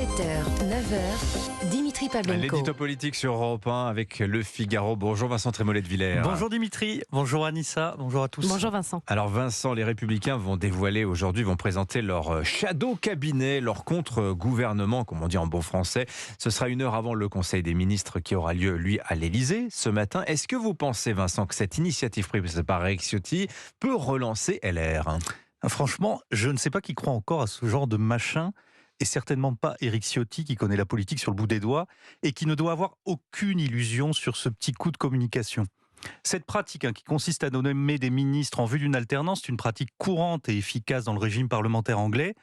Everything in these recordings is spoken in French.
7h, 9h, Dimitri Pavlenko. L'édito politique sur Europe 1 avec Le Figaro. Bonjour Vincent Trémollet de Villers. Bonjour Dimitri, bonjour Anissa, bonjour à tous. Bonjour Vincent. Alors Vincent, les Républicains vont présenter leur shadow cabinet, leur contre-gouvernement, comme on dit en bon français. Ce sera 1 heure avant le Conseil des ministres qui aura lieu, lui, à l'Élysée ce matin. Est-ce que vous pensez, Vincent, que cette initiative prise par Éric Ciotti peut relancer LR ? Franchement, je ne sais pas qui croit encore à ce genre de machin. Et certainement pas Éric Ciotti qui connaît la politique sur le bout des doigts et qui ne doit avoir aucune illusion sur ce petit coup de communication. Cette pratique qui consiste à nommer des ministres en vue d'une alternance, c'est une pratique courante et efficace dans le régime parlementaire anglais.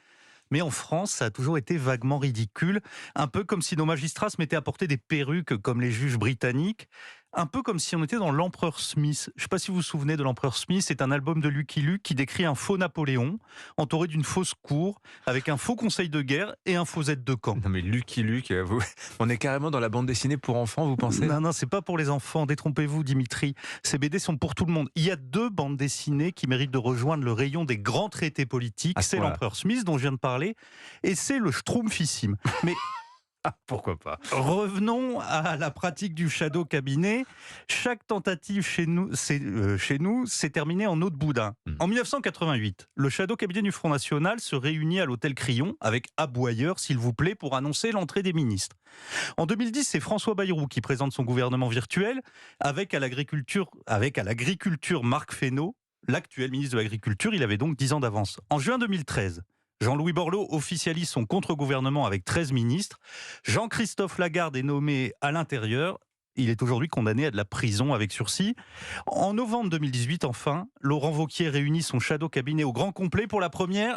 Mais en France, ça a toujours été vaguement ridicule, un peu comme si nos magistrats se mettaient à porter des perruques comme les juges britanniques, un peu comme si on était dans l'Empereur Smith. Je ne sais pas si vous vous souvenez de l'Empereur Smith, c'est un album de Lucky Luke qui décrit un faux Napoléon, entouré d'une fausse cour, avec un faux conseil de guerre et un faux aide de camp. Non mais Lucky Luke, on est carrément dans la bande dessinée pour enfants, vous pensez ? Non, c'est pas pour les enfants, détrompez-vous Dimitri. Ces BD sont pour tout le monde. Il y a 2 bandes dessinées qui méritent de rejoindre le rayon des grands traités politiques. C'est l'Empereur Smith dont je viens de parler, et c'est le Schtroumpfissime. Mais pourquoi pas ? Revenons à la pratique du shadow cabinet. Chaque tentative chez nous s'est terminée en eau de boudin. En 1988, le shadow cabinet du Front National se réunit à l'hôtel Crillon avec aboyeur, s'il vous plaît, pour annoncer l'entrée des ministres. En 2010, c'est François Bayrou qui présente son gouvernement virtuel avec à l'agriculture Marc Fesneau, l'actuel ministre de l'Agriculture. Il avait donc 10 ans d'avance. En juin 2013, Jean-Louis Borloo officialise son contre-gouvernement avec 13 ministres. Jean-Christophe Lagarde est nommé à l'intérieur. Il est aujourd'hui condamné à de la prison avec sursis. En novembre 2018, enfin, Laurent Wauquiez réunit son shadow cabinet au grand complet pour la première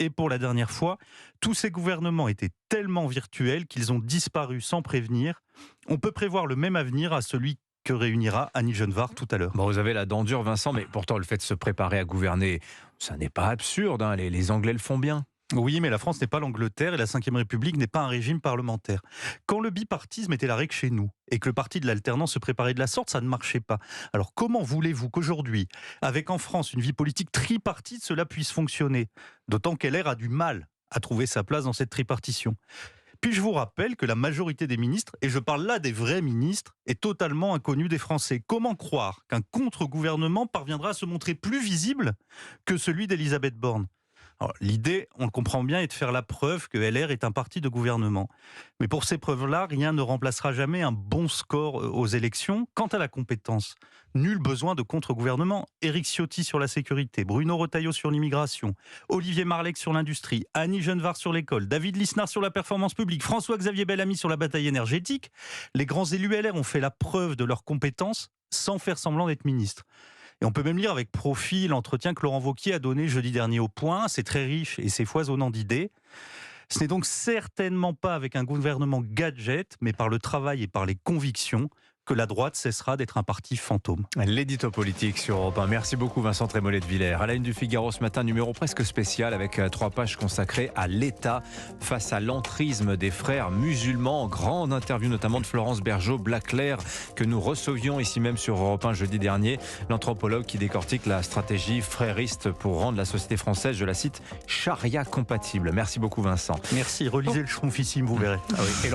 et pour la dernière fois. Tous ces gouvernements étaient tellement virtuels qu'ils ont disparu sans prévenir. On peut prévoir le même avenir à celui que réunira Annie Genevard tout à l'heure. Bon, vous avez la dent dure, Vincent, mais pourtant le fait de se préparer à gouverner, ça n'est pas absurde, hein. Les Anglais le font bien. Oui, mais la France n'est pas l'Angleterre et la Ve République n'est pas un régime parlementaire. Quand le bipartisme était la règle chez nous et que le parti de l'alternance se préparait de la sorte, ça ne marchait pas. Alors comment voulez-vous qu'aujourd'hui, avec en France une vie politique tripartite, cela puisse fonctionner ? D'autant qu'LR a du mal à trouver sa place dans cette tripartition. Puis je vous rappelle que la majorité des ministres, et je parle là des vrais ministres, est totalement inconnue des Français. Comment croire qu'un contre-gouvernement parviendra à se montrer plus visible que celui d'Elisabeth Borne ? Alors, l'idée, on le comprend bien, est de faire la preuve que LR est un parti de gouvernement. Mais pour ces preuves-là, rien ne remplacera jamais un bon score aux élections. Quant à la compétence, nul besoin de contre-gouvernement. Éric Ciotti sur la sécurité, Bruno Retailleau sur l'immigration, Olivier Marleix sur l'industrie, Annie Genevard sur l'école, David Lisnard sur la performance publique, François-Xavier Bellamy sur la bataille énergétique. Les grands élus LR ont fait la preuve de leurs compétences sans faire semblant d'être ministres. Et on peut même lire avec profit l'entretien que Laurent Wauquiez a donné jeudi dernier au Point. C'est très riche et c'est foisonnant d'idées. Ce n'est donc certainement pas avec un gouvernement gadget, mais par le travail et par les convictions que la droite cessera d'être un parti fantôme. L'édito politique sur Europe 1. Merci beaucoup Vincent Trémollet de Villers. À la une du Figaro ce matin, numéro presque spécial avec 3 pages consacrées à l'État face à l'entrisme des frères musulmans. Grande interview notamment de Florence Bergeau-Blaclair que nous recevions ici même sur Europe 1 jeudi dernier. L'anthropologue qui décortique la stratégie frériste pour rendre la société française, je la cite, charia compatible. Merci beaucoup Vincent. Merci, relisez le Schtroumpfissime, vous verrez. Ah oui. Et